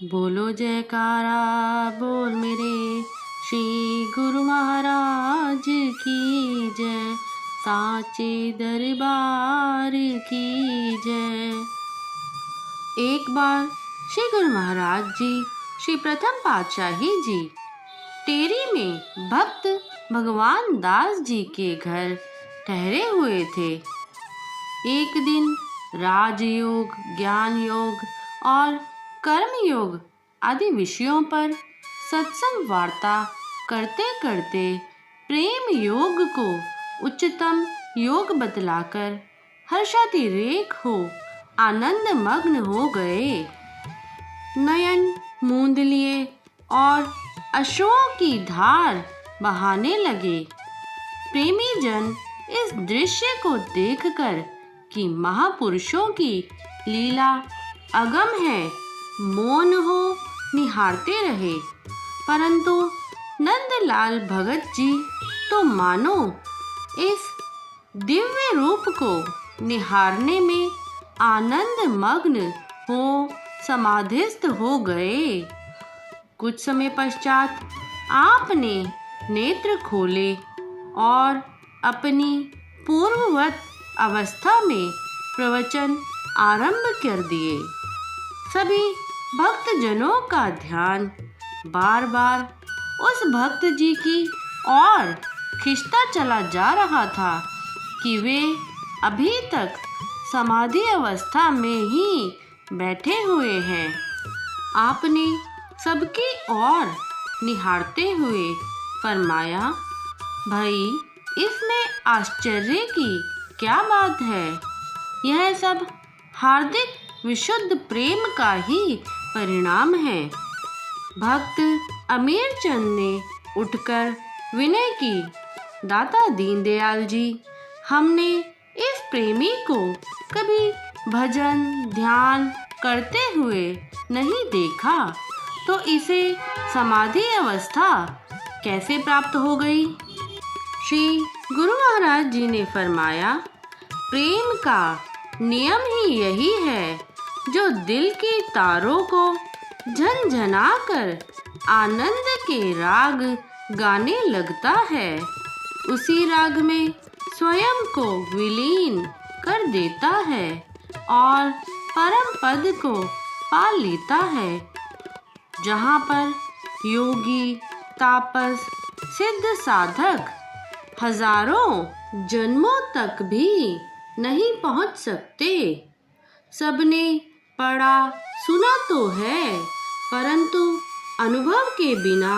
बोलो जयकारा बोल मेरे श्री गुरु महाराज की जय, साचे दरबार की जय। एक बार श्री गुरु महाराज जी श्री प्रथम पातशाही जी टेरी में भक्त भगवान दास जी के घर ठहरे हुए थे। एक दिन राजयोग, ज्ञान योग और कर्म योग आदि विषयों पर सत्संग वार्ता करते करते प्रेम योग को उच्चतम योग बतलाकर हर्षातिरेक हो आनंद मग्न हो गए। नयन मूंद लिए और अश्रुओं की धार बहाने लगे। प्रेमी जन इस दृश्य को देखकर कि महापुरुषों की लीला अगम है, मौन हो निहारते रहे। परंतु नंदलाल भगत जी तो मानो इस दिव्य रूप को निहारने में आनंद मग्न हो समाधिस्थ हो गए। कुछ समय पश्चात आपने नेत्र खोले और अपनी पूर्ववत अवस्था में प्रवचन आरंभ कर दिए। सभी भक्तजनों का ध्यान बार बार उस भक्त जी की ओर खिंचता चला जा रहा था कि वे अभी तक समाधि अवस्था में ही बैठे हुए हैं। आपने सबकी ओर निहारते हुए फरमाया, भाई इसमें आश्चर्य की क्या बात है? यह सब हार्दिक विशुद्ध प्रेम का ही परिणाम है। भक्त अमीर चंद ने उठकर विनय की, दाता दीनदयाल जी, हमने इस प्रेमी को कभी भजन ध्यान करते हुए नहीं देखा, तो इसे समाधि अवस्था कैसे प्राप्त हो गई? श्री गुरु महाराज जी ने फरमाया, प्रेम का नियम ही यही है जो दिल के तारों को झनझना कर आनंद के राग गाने लगता है, उसी राग में स्वयं को विलीन कर देता है और परम पद को पा लेता है। जहाँ पर योगी तापस सिद्ध साधक हजारों जन्मों तक भी नहीं पहुँच सकते। सबने पढ़ा सुना तो है, परंतु अनुभव के बिना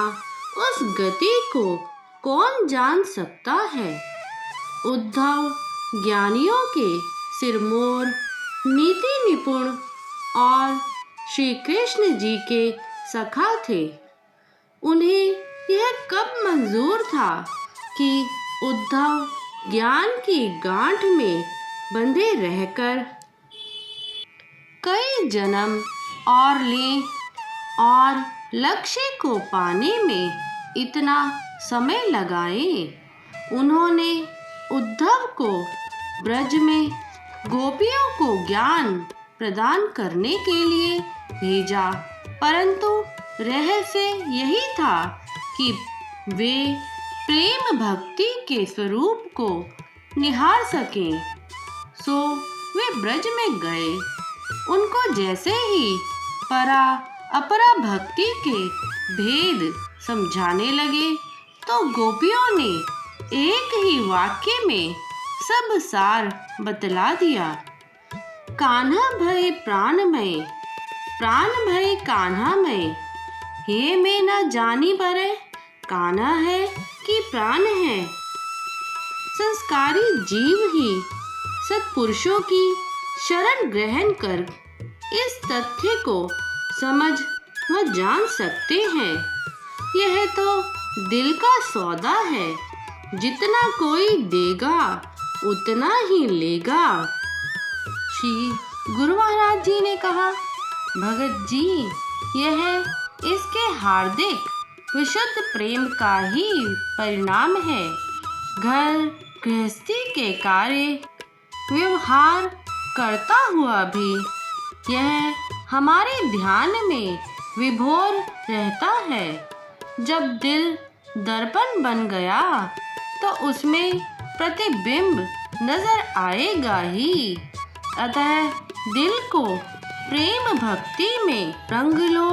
उस गति को कौन जान सकता है? उद्धव ज्ञानियों के सिरमौर, नीति निपुण और श्री कृष्ण जी के सखा थे। उन्हें यह कब मंजूर था कि उद्धव ज्ञान की गांठ में बंधे रहकर कई जन्म और लें और लक्ष्य को पाने में इतना समय लगाए। उन्होंने उद्धव को ब्रज में गोपियों को ज्ञान प्रदान करने के लिए भेजा, परंतु रहस्य यही था कि वे प्रेम भक्ति के स्वरूप को निहार सकें। सो वे ब्रज में गए। उनको जैसे ही परा अपरा भक्ति के भेद समझाने लगे तो गोपियों ने एक ही वाक्य में सब सार बतला दिया। कान्हा भय प्राणमय, प्राण भय कान्हामय, हे मैं न जानी परे कान्हा है कि प्राण है। संस्कारी जीव ही सत्पुरुषों की शरण ग्रहण कर इस तथ्य को समझ व जान सकते हैं। यह तो दिल का सौदा है, जितना कोई देगा उतना ही लेगा। श्री गुरु महाराज जी ने कहा, भगत जी, यह इसके हार्दिक विशुद्ध प्रेम का ही परिणाम है। घर गृहस्थी के कार्य व्यवहार करता हुआ भी यह हमारे ध्यान में विभोर रहता है। जब दिल दर्पण बन गया तो उसमें प्रतिबिंब नजर आएगा ही। अतः दिल को प्रेम भक्ति में रंग लो,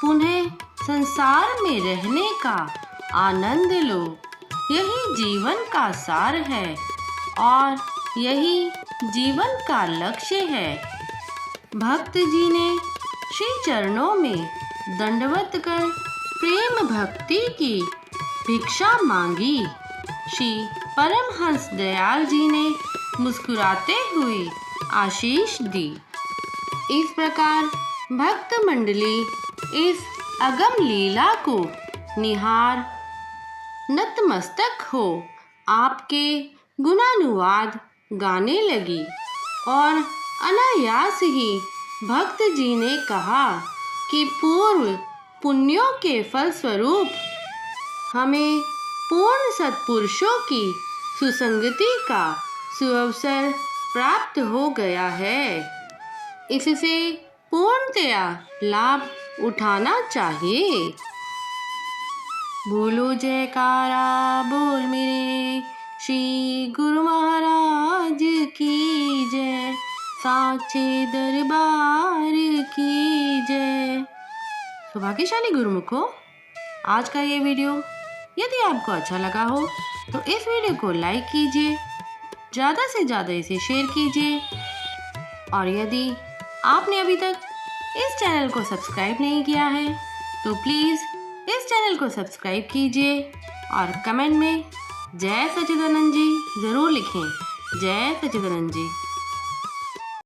पुनः संसार में रहने का आनंद लो। यही जीवन का सार है और यही जीवन का लक्ष्य है। भक्त जी ने श्री चरणों में दंडवत कर प्रेम भक्ति की भिक्षा मांगी। श्री परमहंस दयाल जी ने मुस्कुराते हुए आशीष दी। इस प्रकार भक्त मंडली इस अगम लीला को निहार नतमस्तक हो आपके गुणानुवाद गाने लगी और अनायास ही भक्त जी ने कहा कि पूर्व पुण्यों के फलस्वरूप हमें पूर्ण सत्पुरुषों की सुसंगति का सुअवसर प्राप्त हो गया है। इससे पूर्णतया लाभ उठाना चाहिए। बोलो जयकारा बोल मेरे श्री गुरु महाराज की जय, साचे दरबार की जय। सौभाग्यशाली गुरुमुखों, आज का ये वीडियो यदि आपको अच्छा लगा हो तो इस वीडियो को लाइक कीजिए, ज़्यादा से ज़्यादा इसे शेयर कीजिए और यदि आपने अभी तक इस चैनल को सब्सक्राइब नहीं किया है तो प्लीज़ इस चैनल को सब्सक्राइब कीजिए और कमेंट में जय सच्चिदानंद जी ज़रूर लिखें। जय सच्चिदानंद जी।